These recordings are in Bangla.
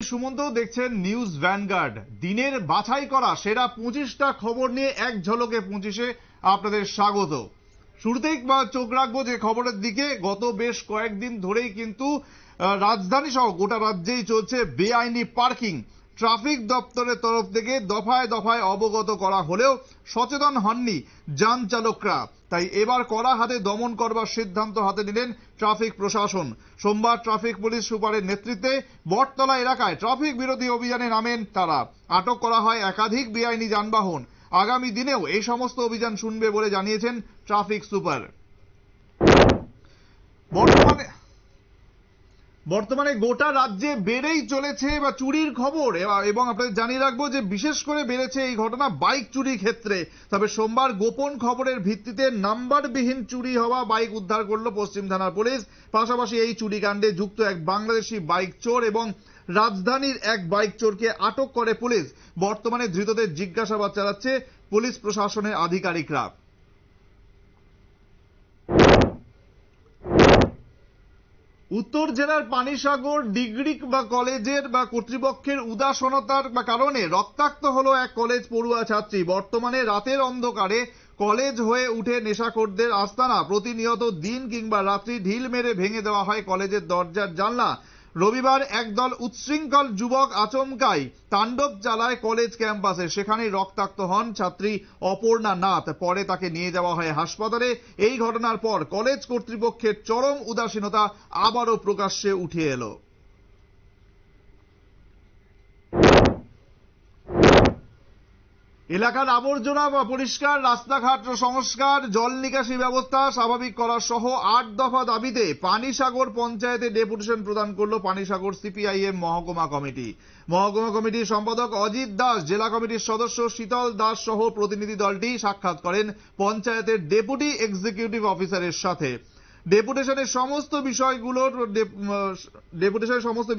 সুমন্ত দেখছেন নিউজ ভ্যানগার্ড। দিনের বাছাই করা সেরা 25টা খবর নিয়ে এক ঝলকে 25-এ আপনাদের স্বাগত। শুরুতেই চোখ রাখবো যে খবরের দিকে। গত বেশ কয়েকদিন ধরেই কিন্তু রাজধানী সহ গোটা রাজ্যেই চলছে বেআইনি পার্কিং। ট্রাফিক দপ্তরের তরফ থেকে দফায় দফায় অবগত করা হলেও সচেতন হননি যান চালকরা। তাই এবার কড়া হাতে দমন করবার সিদ্ধান্ত হাতে নিলেন ট্রাফিক প্রশাসন। সোমবার ট্রাফিক পুলিশ সুপারের নেতৃত্বে বটতলা এলাকায় ট্রাফিক বিরোধী অভিযানে নামেন তারা। আটক করা হয় একাধিক বেআইনি যানবাহন। আগামী দিনেও এই সমস্ত অভিযান শুনবে বলে জানিয়েছেন ট্রাফিক সুপার। বর্তমানে গোটা রাজ্যে বেড়েই চলেছে চুরির খবর, এবং আপনাদের জানিয়ে রাখবো যে বিশেষ করে বেড়েছে এই ঘটনা বাইক চুরির ক্ষেত্রে। তবে সোমবার গোপন খবরের ভিত্তিতে নাম্বারবিহীন চুরি হওয়া বাইক উদ্ধার করলো পশ্চিম থানার পুলিশ। পাশাপাশি এই চুরিকাণ্ডে যুক্ত এক বাংলাদেশি বাইক চোর এবং রাজধানীর এক বাইক চোরকে আটক করে পুলিশ। বর্তমানে ধৃতদের জিজ্ঞাসাবাদ চালাচ্ছে পুলিশ প্রশাসনের আধিকারিকরা। উত্তর জেলার পানিসাগর ডিগ্রি কলেজের কর্তৃপক্ষের উদাসীনতার কারণে রক্তাক্ত হলো এক কলেজ পড়ুয়া ছাত্রী। বর্তমানে রাতের অন্ধকারে কলেজ হয়ে উঠে নেশাখোরদের আস্তানা। প্রতিনিয়ত দিন কিংবা রাত্রি ঢিল মেরে ভেঙে দেওয়া হয় কলেজের দরজার জানলা। রবিবার একদল উচ্ছৃঙ্খল যুবক আচমকাই তাণ্ডব চালায় কলেজ ক্যাম্পাসে। সেখানেই রক্তাক্ত হন ছাত্রী অপর্ণা নাথ। পরে তাকে নিয়ে যাওয়া হয় হাসপাতালে। এই ঘটনার পর কলেজ কর্তৃপক্ষের চরম উদাসীনতা আবারও প্রকাশ্যে উঠে এলো। এলাকার আবর্জনা পরিষ্কার, রাস্তাঘাট সংস্কার, জল নিকাশি ব্যবস্থা স্বাভাবিক করা সহ 8 দফা দাবিতে পানিসাগর পঞ্চায়েতে ডেপুটেশন প্রদান করল পানিসাগর সিপিআইএম মহকুমা কমিটি। মহকুমা কমিটির সম্পাদক অজিত দাস, জেলা কমিটির সদস্য শীতল দাস সহ প্রতিনিধি দলটি সাক্ষাৎ করেন পঞ্চায়েতের ডেপুটি এক্সিকিউটিভ অফিসারের সাথে। ডেপুটেশনের সমস্ত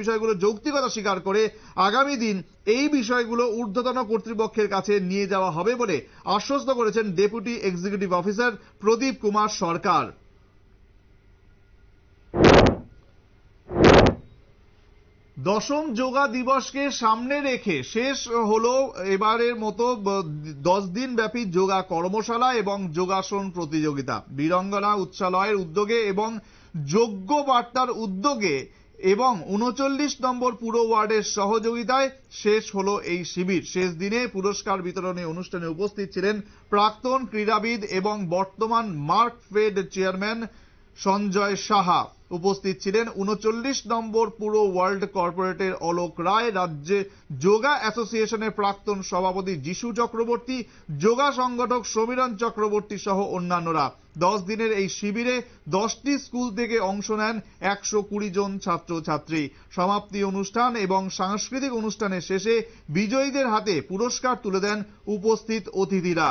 বিষয়গুলো যৌক্তিকতা স্বীকার করে আগামী দিন এই বিষয়গুলো ঊর্ধ্বতন কর্তৃপক্ষের কাছে নিয়ে যাওয়া হবে বলে আশ্বস্ত করেছেন ডেপুটি এক্সিকিউটিভ অফিসার প্রদীপ কুমার সরকার। দশম যোগা দিবসকে সামনে রেখে শেষ হলো এবারের মতো 10 দিন ব্যাপী যোগা কর্মশালা এবং যোগাসন প্রতিযোগিতা। বীরঙ্গনা উচ্চালয়ের উদ্যোগে এবং যোগ্য বার্তার উদ্যোগে এবং 39 নম্বর পুর ওয়ার্ডের সহযোগিতায় শেষ হলো এই শিবির। শেষ দিনে পুরস্কার বিতরণী অনুষ্ঠানে উপস্থিত ছিলেন প্রাক্তন ক্রীড়াবিদ এবং বর্তমান mark fade chairman Sanjay Saha. উপস্থিত ছিলেন 39 নম্বর পুর ওয়ার্ল্ড কর্পোরেটের অলোক রায়, রাজ্যে যোগা অ্যাসোসিয়েশনের প্রাক্তন সভাপতি যিশু চক্রবর্তী, যোগা সংগঠক সমীরণ চক্রবর্তী সহ অন্যান্যরা। 10 দিনের এই শিবিরে 10টি স্কুল থেকে অংশ নেন 120 জন ছাত্রছাত্রী। সমাপ্তি অনুষ্ঠান এবং সাংস্কৃতিক অনুষ্ঠানের শেষে বিজয়ীদের হাতে পুরস্কার তুলে দেন উপস্থিত অতিথিরা।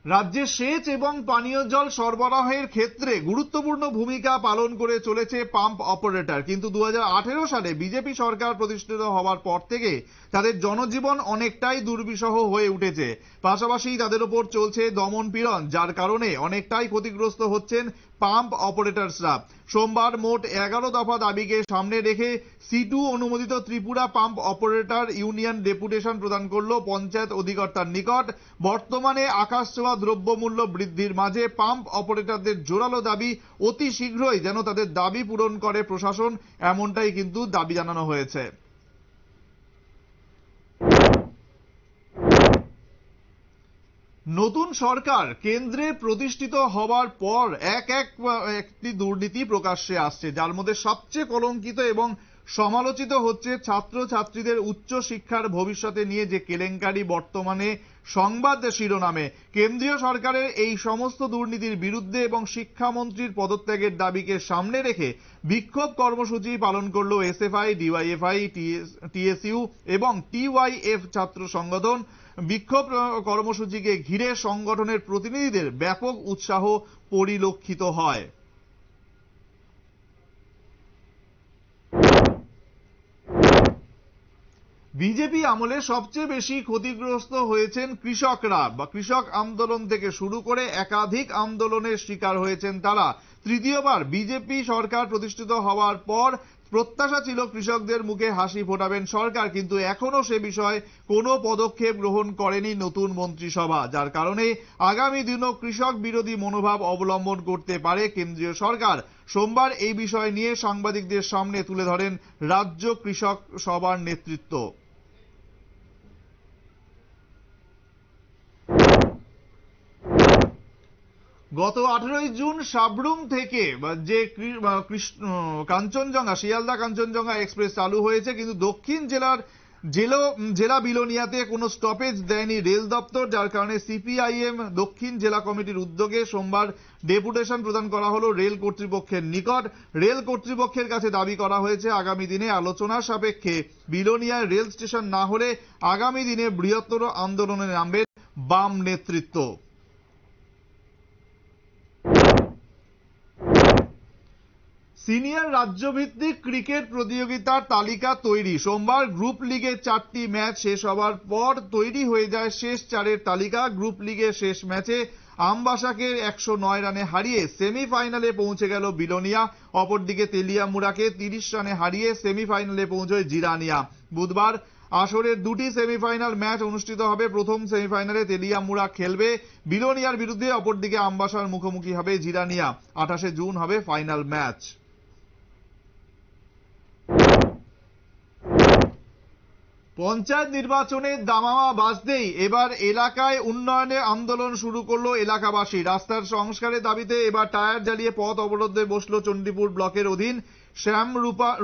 রাজ্যে সেচ এবং পানীয় জল সরবরাহের ক্ষেত্রে গুরুত্বপূর্ণ ভূমিকা পালন করে চলেছে পাম্প অপারেটর। কিন্তু 2018 সালে বিজেপি সরকার প্রতিষ্ঠিত হওয়ার পর থেকে তাদের জনজীবন অনেকটাই দুর্বিষহ হয়ে উঠেছে। পাশাপাশি তাদের উপর চলছে দমন পীড়ন, যার কারণে অনেকটাই ক্ষতিগ্রস্ত হচ্ছেন পাম্প অপারেটরসরা। সোমবার মোট 11 দফা দাবিকে সামনে রেখে C2 অনুমোদিত Tripura pump operator union deputation প্রদান করল পঞ্চায়েত অধিকর্তার নিকট। বর্তমানে আকাশ ছোঁয়া দ্রব্যমূল্য বৃদ্ধির মাঝে পাম্প অপারেটরদের জোরালো দাবি অতি শীঘ্রই যেন তাদের দাবি পূরণ করে প্রশাসন, এমনটাই কিন্তু দাবি জানানো হয়েছে। নতুন সরকার কেন্দ্রে প্রতিষ্ঠিত হওয়ার পর একটি দুর্নীতি প্রকাশ্যে আসছে, যার মধ্যে সবচেয়ে কলঙ্কিত এবং সমালোচিত হচ্ছে ছাত্রছাত্রীদের উচ্চ শিক্ষার ভবিষ্যতে নিয়ে যে কেলেঙ্কারি বর্তমানে সংবাদ শিরোনামে। কেন্দ্রীয় সরকারের এই সমস্ত দুর্নীতির বিরুদ্ধে এবং শিক্ষামন্ত্রীর পদত্যাগের দাবিকে সামনে রেখে বিক্ষোভ কর্মসূচি পালন করল এসএফআই, ডিওয়াইএফআই, টিএসইউ এবং টিওয়াইএফ ছাত্র সংগঠন। বিক্ষোভ কর্মসূচিকে ঘিরে সংগঠনের প্রতিনিধিদের ব্যাপক উৎসাহ পরিলক্ষিত হয়। বিজেপি আমলে সবচেয়ে বেশি ক্ষতিগ্রস্ত হয়েছেন কৃষকরা, বা কৃষক আন্দোলন থেকে শুরু করে একাধিক আন্দোলনের শিকার হয়েছেন তারা। তৃতীয়বার বিজেপি সরকার প্রতিষ্ঠিত হওয়ার পর প্রত্যাশা ছিল কৃষকদের মুখে হাসি ফোটাবেন সরকার, কিন্তু এখনো সে বিষয়ে কোনো পদক্ষেপ গ্রহণ করেনি নতুন মন্ত্রিসভা, যার কারণে আগামী দিনও কৃষক বিরোধী মনোভাব অবলম্বন করতে পারে কেন্দ্রীয় সরকার। সোমবার এই বিষয় নিয়ে সাংবাদিকদের সামনে তুলে ধরেন রাজ্য কৃষক সভার নেতৃত্ব। গত 18ই জুন সাবরুম থেকে যে কাঞ্চনজঙ্ঘা শিয়ালদা কাঞ্চনজঙ্ঘা এক্সপ্রেস চালু হয়েছে, কিন্তু দক্ষিণ জেলা বিলোনিয়াতে কোনো স্টপেজ দেয়নি রেল দপ্তর, যার কারণে সিপিআইএম দক্ষিণ জেলা কমিটির উদ্যোগে সোমবার ডেপুটেশন প্রদান করা হলো রেল কর্তৃপক্ষের নিকট। রেল কর্তৃপক্ষের কাছে দাবি করা হয়েছে আগামী দিনে আলোচনার সাপেক্ষে বিলোনিয়ায় রেল স্টেশন না হলে আগামী দিনে বৃহত্তর আন্দোলনে নামবেন বাম নেতৃত্ব। সিনিয়র রাজ্যভিত্তিক ক্রিকেট প্রতিযোগিতার তালিকা তৈরি। সোমবার গ্রুপ লিগে 4টি ম্যাচ শেষ হওয়ার পর তৈরি হয়ে যায় শেষ 4-এর তালিকা। গ্রুপ লিগের শেষ ম্যাচে আমবাসাকে 109 রানে হারিয়ে সেমিফাইনালে পৌঁছে গেল বিলোনিয়া। অপরদিকে তেলিয়ামুড়াকে 30 রানে হারিয়ে সেমিফাইনালে পৌঁছয় জিরানিয়া। বুধবার আসরের দুটি সেমিফাইনাল ম্যাচ অনুষ্ঠিত হবে। প্রথম সেমিফাইনালে তেলিয়ামুড়া খেলবে বিলোনিয়ার বিরুদ্ধে, অপরদিকে আমবাসার মুখোমুখি হবে জিরানিয়া। 28শে জুন হবে ফাইনাল ম্যাচ। পঞ্চায়েত নির্বাচনে দামামা বাজতেই এবার এলাকায় উন্নয়নের আন্দোলন শুরু করলো এলাকাবাসী। রাস্তার সংস্কারের দাবিতে এবার টায়ার জ্বালিয়ে পথ অবরোধে বসলো চণ্ডীপুর ব্লকের অধীন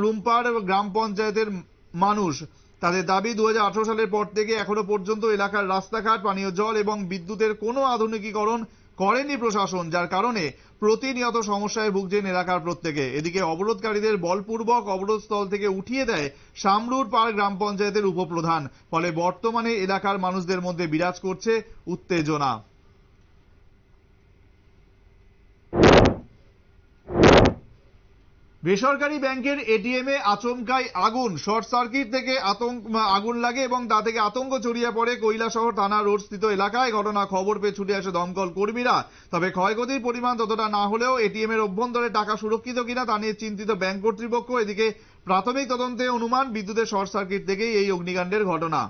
রুম্পার গ্রাম পঞ্চায়েতের মানুষ। তাদের দাবি 2018 সালের পর থেকে এখনো পর্যন্ত এলাকার রাস্তাঘাট, পানীয় জল এবং বিদ্যুতের কোনো আধুনিকীকরণ করেনি প্রশাসন, যার কারণে প্রতিনিয়ত সমস্যায় ভুগছেন এলাকার প্রত্যেকে। এদিকে অবরোধকারীদের বলপূর্বক অবরোধস্থল থেকে উঠিয়ে দেয় সামরুর পাড় গ্রাম পঞ্চায়েতের উপপ্রধান। ফলে বর্তমানে এলাকার মানুষদের মধ্যে বিরাজ করছে উত্তেজনা। বেসরকারি ব্যাংকের এটিএমে আচমকাই আগুন। শর্ট সার্কিট থেকে আগুন লাগে এবং তা থেকে আতঙ্ক ছড়িয়ে পড়ে কৈলাসহর থানা রোড স্থিত এলাকায়। ঘটনা খবর পেয়ে ছুটে আসে দমকল কর্মীরা। তবে ক্ষয়ক্ষতির পরিমাণ ততটা না হলেও এটিএম এর অভ্যন্তরে টাকা সুরক্ষিত কিনা তা নিয়ে চিন্তিত ব্যাংক কর্তৃপক্ষ। এদিকে প্রাথমিক তদন্তে অনুমান বিদ্যুতের শর্ট সার্কিট থেকেই এই অগ্নিকাণ্ডের ঘটনা।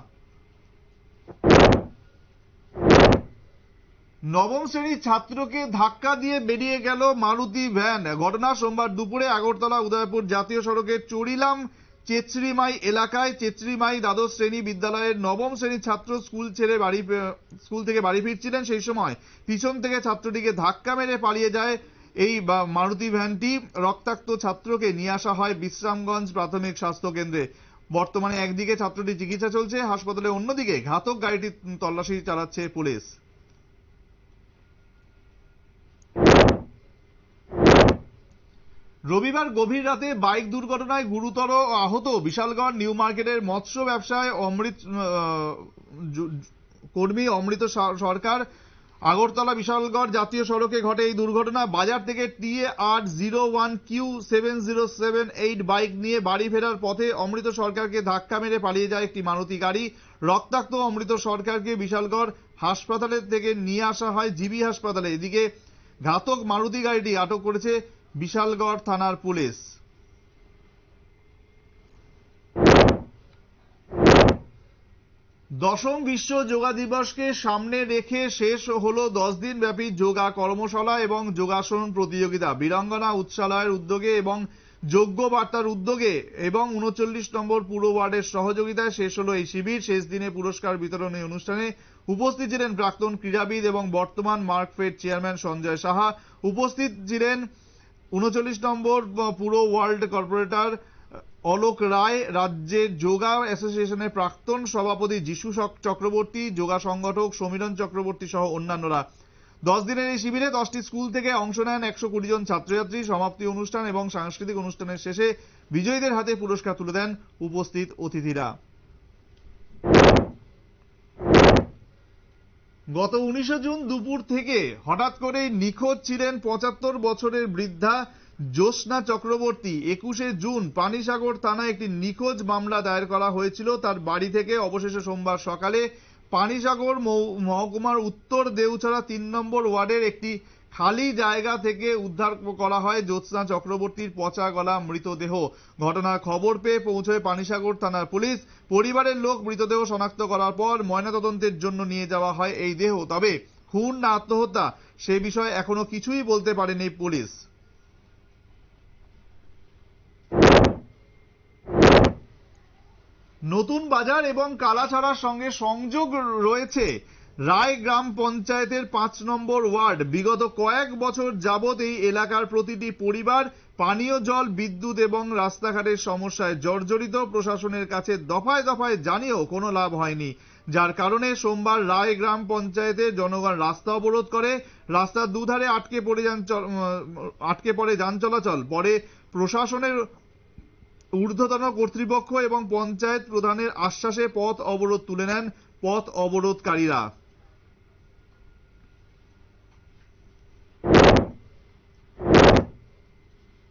নবম শ্রেণীর ছাত্রকে ধাক্কা দিয়ে বেরিয়ে গেল মারুতি ভ্যান। ঘটনা সোমবার দুপুরে আগরতলা উদয়পুর জাতীয় সড়কের চড়িলাম চেচরিমাই এলাকায়। চেচরিমাই দ্বাদশ শ্রেণী বিদ্যালয়ের নবম শ্রেণীর ছাত্র স্কুল থেকে বাড়ি ফিরছিলেন। সেই সময় পিছন থেকে ছাত্রটিকে ধাক্কা মেরে পালিয়ে যায় এই মারুতি ভ্যানটি। রক্তাক্ত ছাত্রকে নিয়ে আসা হয় বিশ্রামগঞ্জ প্রাথমিক স্বাস্থ্য কেন্দ্রে। বর্তমানে একদিকে ছাত্রটির চিকিৎসা চলছে হাসপাতালে, অন্যদিকে ঘাতক গাড়িটি তল্লাশি চালাচ্ছে পুলিশ। রবিবার গভীর রাতে বাইক দুর্ঘটনায় গুরুতর আহত বিশালগড় নিউ মার্কেটের মৎস্য ব্যবসায় কর্মী অমৃত সরকার। আগরতলা বিশালগড় জাতীয় সড়কে ঘটে এই দুর্ঘটনা। বাজার থেকে TR01Q7078 বাইক নিয়ে বাড়ি ফেরার পথে অমৃত সরকারকে ধাক্কা মেরে পালিয়ে যায় একটি মারুতি গাড়ি। রক্তাক্ত অমৃত সরকারকে বিশালগড় হাসপাতালে থেকে নিয়ে আসা হয় জিবি হাসপাতালে। এদিকে ঘাতক মারুতি গাড়িটি আটক করেছে বিশালগড় থানার পুলিশ। দশম বিশ্ব যোগা দিবসকে সামনে রেখে শেষ হলো 10 দিন ব্যাপী যোগা কর্মশালা এবং যোগাসন প্রতিযোগিতা। বীরাঙ্গনা উৎসালয়ের উদ্যোগে এবং যোগ্য বার্তার উদ্যোগে এবং 39 নম্বর পুর ওয়ার্ডের সহযোগিতায় শেষ হলো এই শিবির। শেষ দিনে পুরস্কার বিতরণী অনুষ্ঠানে উপস্থিত ছিলেন প্রাক্তন ক্রীড়াবিদ এবং বর্তমান মার্কফেড চেয়ারম্যান সঞ্জয় সাহা। উপস্থিত ছিলেন 39 নম্বর পুর ওয়ার্ল্ড কর্পোরেটর অলোক রায়, রাজ্যের যোগা অ্যাসোসিয়েশনের প্রাক্তন সভাপতি যিশু চক্রবর্তী, যোগা সংগঠক সমীরণ চক্রবর্তী সহ অন্যান্যরা। 10 দিনের এই শিবিরে 10টি স্কুল থেকে অংশ নেন 120 জন ছাত্রছাত্রী। সমাপ্তি অনুষ্ঠান এবং সাংস্কৃতিক অনুষ্ঠানের শেষে বিজয়ীদের হাতে পুরস্কার তুলে দেন উপস্থিত অতিথিরা। গত 19 জুন দুপুর থেকে হঠাৎ করেই নিখোঁজ ছিলেন 75 বছরের বৃদ্ধা জ্যোৎস্না চক্রবর্তী। 21 জুন পানিসাগর থানায় একটি নিখোঁজ মামলা দায়ের করা হয়েছিল তার বাড়ি থেকে। অবশেষে সোমবার সকালে পানিসাগর মহকুমার উত্তর দেউছড়া 3 নম্বর ওয়ার্ডের একটি খালি জায়গা থেকে উদ্ধার করা হয় জ্যোৎস্না চক্রবর্তীর পচা গলা মৃতদেহ। ঘটনার খবর পেয়ে পৌঁছয় পানিসাগর থানার পুলিশ। পরিবারের লোক মৃতদেহ শনাক্ত করার পর ময়নাতদন্তের জন্য নিয়ে যাওয়া হয় এই দেহ। তবে খুন না আত্মহত্যা সে বিষয়ে এখনো কিছুই বলতে পারেনি পুলিশ। নতুন বাজার এবং কালাছড়ার সঙ্গে সংযোগ রয়েছে রায় গ্রাম পঞ্চায়েতের 5 নম্বর ওয়ার্ড। বিগত কয়েক বছর যাবৎ এই এলাকার প্রতিটি পরিবার পানীয় জল, বিদ্যুৎ এবং রাস্তাঘাটের সমস্যায় জর্জরিত। প্রশাসনের কাছে দফায় দফায় জানিয়েও কোনো লাভ হয়নি, যার কারণে সোমবার রায় গ্রাম পঞ্চায়েতের জনগণ রাস্তা অবরোধ করে। রাস্তার দুধারে আটকে পড়ে যান চলাচল। পরে প্রশাসনের ঊর্ধ্বতন কর্তৃপক্ষ এবং পঞ্চায়েত প্রধানের আশ্বাসে পথ অবরোধ তুলে নেন পথ অবরোধকারীরা।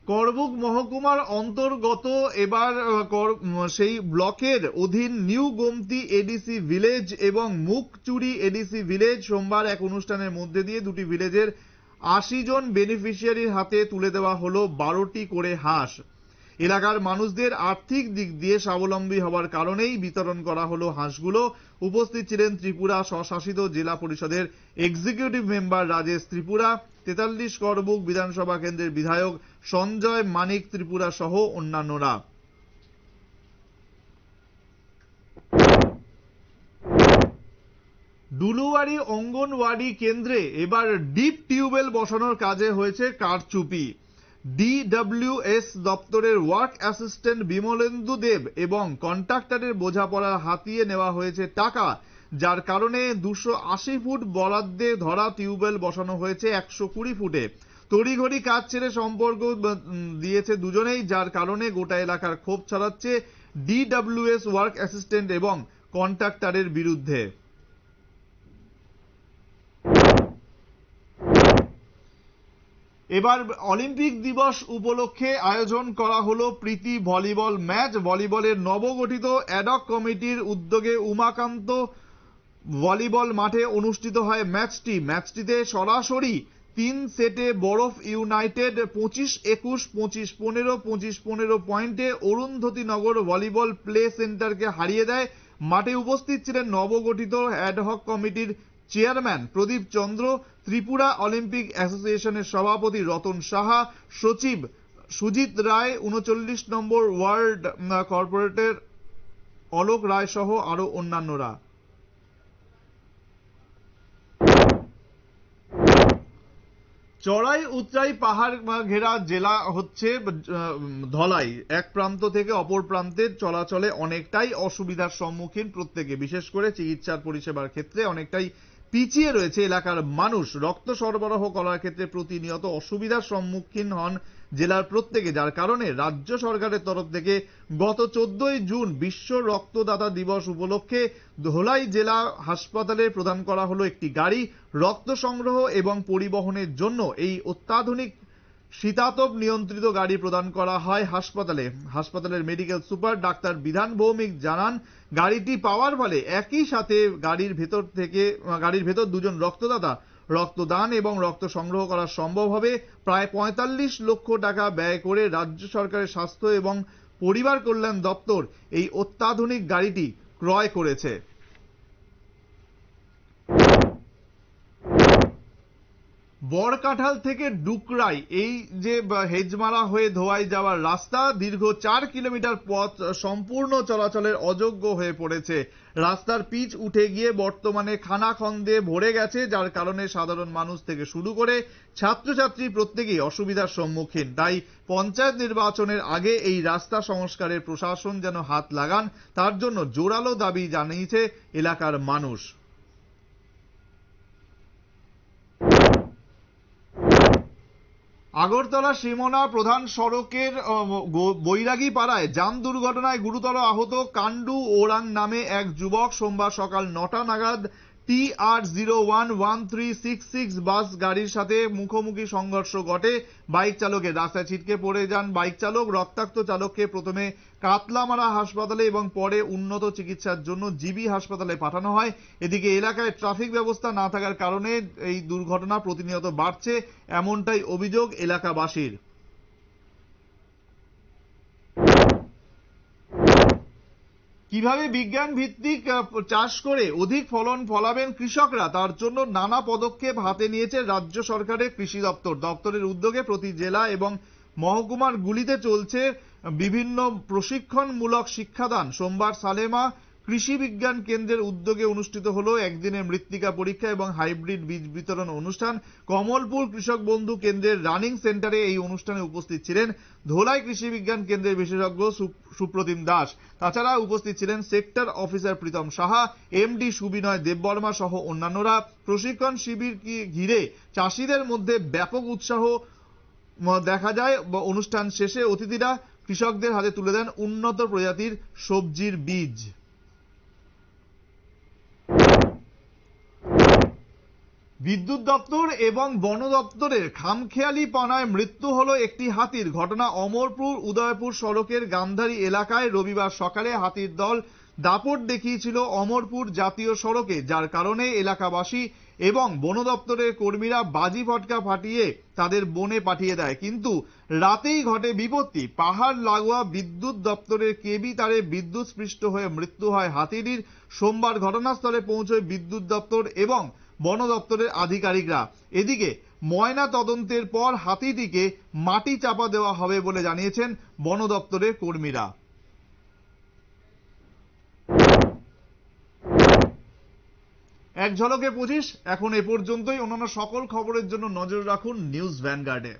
করবুক মহকুমার অন্তর্গত এবার সেই ব্লকের অধীন নিউ গোমতি এডিসি ভিলেজ এবং মুখচুরি এডিসি ভিলেজ সোমবার এক অনুষ্ঠানের মধ্যে দিয়ে দুটি ভিলেজের 80 জন বেনিফিশিয়ারির হাতে তুলে দেওয়া হলো 12টি করে হাঁস। এলাকার মানুষদের আর্থিক দিক দিয়ে স্বাবলম্বী হওয়ার কারণেই বিতরণ করা হলো হাঁসগুলো। উপস্থিত ছিলেন ত্রিপুরা স্বশাসিত জেলা পরিষদের এক্সিকিউটিভ মেম্বার রাজেশ ত্রিপুরা, 43 করবুক বিধানসভা কেন্দ্রের বিধায়ক সঞ্জয় মানিক ত্রিপুরা সহ অন্যান্যরা। ডুলুয়ারি অঙ্গনওয়াড়ি কেন্দ্রে এবার ডিপ টিউবওয়েল বসানোর কাজে হয়েছে কারচুপি। DWS দপ্তরের ওয়ার্ক অ্যাসিস্ট্যান্ট বিমলেন্দু দেব এবং কন্ট্রাক্টরের বোঝাপড়া হাতিয়ে নেওয়া হয়েছে টাকা, যার কারণে 280 ফুট বরাদ্দে ধরা টিউবওয়েল বসানো হয়েছে 120 ফুটে। তড়িঘড়ি কাজ ছেড়ে সম্পর্ক দিয়েছে দুজনেই, যার কারণে গোটা এলাকার ক্ষোভ ছড়াচ্ছে DWS ওয়ার্ক অ্যাসিস্ট্যান্ট এবং কন্ট্রাক্টরের বিরুদ্ধে। এবার অলিম্পিক দিবস উপলক্ষে আয়োজন করা হলো প্রীতি ভলিবল ম্যাচ। ভলিবলের নবগঠিত অ্যাডক কমিটির উদ্যোগে উমাকান্ত ভলিবল মাঠে অনুষ্ঠিত হয় ম্যাচটিতে সরাসরি 3 সেটে বরফ ইউনাইটেড 25-21, 25-15, 25-15 পয়েন্টে অরুন্ধতী নগর ভলিবল প্লে সেন্টারকে হারিয়ে দেয়। মাঠে উপস্থিত ছিলেন নবগঠিত অ্যাডহক কমিটির চেয়ারম্যান প্রদীপ চন্দ্র, ত্রিপুরা অলিম্পিক অ্যাসোসিয়েশনের সভাপতি রতন সাহা, সচিব সুজিত রায়, 39 নম্বর ওয়ার্ড কর্পোরেটর অলোক রায় সহ আরো অন্যান্যরা। চড়াই উতরাই পাহাড় ঘেরা জেলা হচ্ছে ধলাই। এক প্রান্ত থেকে অপর প্রান্তের চলাচলে অনেকটাই অসুবিধার সম্মুখীন প্রত্যেকে, বিশেষ করে চিকিৎসার পরিষেবার ক্ষেত্রে অনেকটাই পিছিয়ে রয়েছে এলাকার মানুষ। রক্ত সরবরাহ করার ক্ষেত্রে প্রতিনিয়ত অসুবিধার সম্মুখীন হন জেলার প্রত্যেকে, যার কারণে রাজ্য সরকারের তরফ থেকে গত 14 জুন বিশ্ব রক্তদাতা দিবস উপলক্ষে ধলাই জেলা হাসপাতালে প্রদান করা হলো একটি গাড়ি। রক্ত সংগ্রহ এবং পরিবহনের জন্য এই অত্যাধুনিক শীতাতপ নিয়ন্ত্রিত গাড়ি প্রদান করা হয় হাসপাতালের মেডিকেল সুপার ডাক্তার বিধান ভৌমিক জানান, গাড়িটি পাওয়ার ফলে একই সাথে গাড়ির ভেতর দুজন রক্তদাতা রক্তদান এবং রক্ত সংগ্রহ করা সম্ভব হবে। প্রায় 45 লক্ষ টাকা ব্যয় করে রাজ্য সরকারের স্বাস্থ্য এবং পরিবার কল্যাণ দপ্তর এই অত্যাধুনিক গাড়িটি ক্রয় করেছে। বড়কাঠাল থেকে ডুকরাই এই যে হেজমারা হয়ে ধোয়াই যাওয়ার রাস্তা, দীর্ঘ 4 কিলোমিটার পথ সম্পূর্ণ চলাচলের অযোগ্য হয়ে পড়েছে। রাস্তার পিচ উঠে গিয়ে বর্তমানে খানাখন্দে ভরে গেছে, যার কারণে সাধারণ মানুষ থেকে শুরু করে ছাত্রছাত্রী প্রত্যেকেই অসুবিধার সম্মুখীন। তাই পঞ্চায়েত নির্বাচনের আগে এই রাস্তা সংস্কারের প্রশাসন যেন হাত লাগান, তার জন্য জোরালো দাবি জানিয়েছে এলাকার মানুষ। আগরতলা সীমানা প্রধান সড়কের বৈরাগী পাড়ায় যান দুর্ঘটনায় গুরুতর আহত কান্ডু ওরাং নামে এক যুবক। সোমবার সকাল 9টা নাগাদ TR011366 বাস গাড়ির সাথে মুখোমুখি সংঘর্ষ ঘটে। বাইক চালকের রাস্তায় ছিটকে পড়ে যান বাইক চালক। রক্তাক্ত চালককে প্রথমে কাতলামারা হাসপাতালে এবং পরে উন্নত চিকিৎসার জন্য জিবি হাসপাতালে পাঠানো হয়। এদিকে এলাকায় ট্রাফিক ব্যবস্থা না থাকার কারণে এই দুর্ঘটনা প্রতিনিয়ত বাড়ছে, এমনটাই অভিযোগ এলাকাবাসীর। কিভাবে বিজ্ঞান ভিত্তিক চাষ করে অধিক ফলন ফলাবেন কৃষকরা, তার জন্য নানা পদক্ষেপ হাতে নিয়েছে রাজ্য সরকারের কৃষি দপ্তর। দপ্তরের উদ্যোগে প্রতি জেলা এবং মহকুমার গুলিতে চলছে বিভিন্ন প্রশিক্ষণমূলক শিক্ষাদান। সোমবার সালেমা কৃষি বিজ্ঞান কেন্দ্রের উদ্যোগে অনুষ্ঠিত হলো একদিনের মৃত্তিকা পরীক্ষা এবং হাইব্রিড বীজ বিতরণ অনুষ্ঠান। কমলপুর কৃষক বন্ধু কেন্দ্রের রানিং সেন্টারে এই অনুষ্ঠানে উপস্থিত ছিলেন ধোলাই কৃষি বিজ্ঞান কেন্দ্রের বিশেষজ্ঞ সুপ্রতিম দাস। তাছাড়া উপস্থিত ছিলেন sector officer Pritam Saha, MD Subinoy Debbarma সহ অন্যান্যরা। প্রশিক্ষণ শিবির ঘিরে চাষিদের মধ্যে ব্যাপক উৎসাহ দেখা যায়। অনুষ্ঠান শেষে অতিথিরা কৃষকদের হাতে তুলে দেন উন্নত প্রজাতির সবজির বীজ। বিদ্যুৎ দপ্তর এবং বন দপ্তরের খামখেয়ালিপনায় মৃত্যু হলো একটি হাতির। ঘটনা অমরপুর উদয়পুর সড়কের গান্ধারী এলাকায়। রবিবার সকালে হাতির দল দাপট দেখিয়েছিল অমরপুর জাতীয় সড়কে, যার কারণে এলাকাবাসী এবং বন দপ্তরের কর্মীরা বাজি ফটকা ফাটিয়ে তাদের বনে পাঠিয়ে দেয়। কিন্তু রাতেই ঘটে বিপত্তি। পাহাড় লাগোয়া বিদ্যুৎ দপ্তরের কেবি তারে বিদ্যুৎ স্পৃষ্ট হয়ে মৃত্যু হয় হাতিটির। সোমবার ঘটনাস্থলে পৌঁছয় বিদ্যুৎ দপ্তর এবং বন দপ্তরের আধিকারিকরা। এদিকে ময়না তদন্তের পর হাতিটিকে মাটি চাপা দেওয়া হবে বলে জানিয়েছেন বন দপ্তরের কর্মীরা। এক ঝলকে 25 এখন এ পর্যন্তই। অন্যান্য সকল খবরের জন্য নজর রাখুন নিউজ ভ্যানগার্ডে।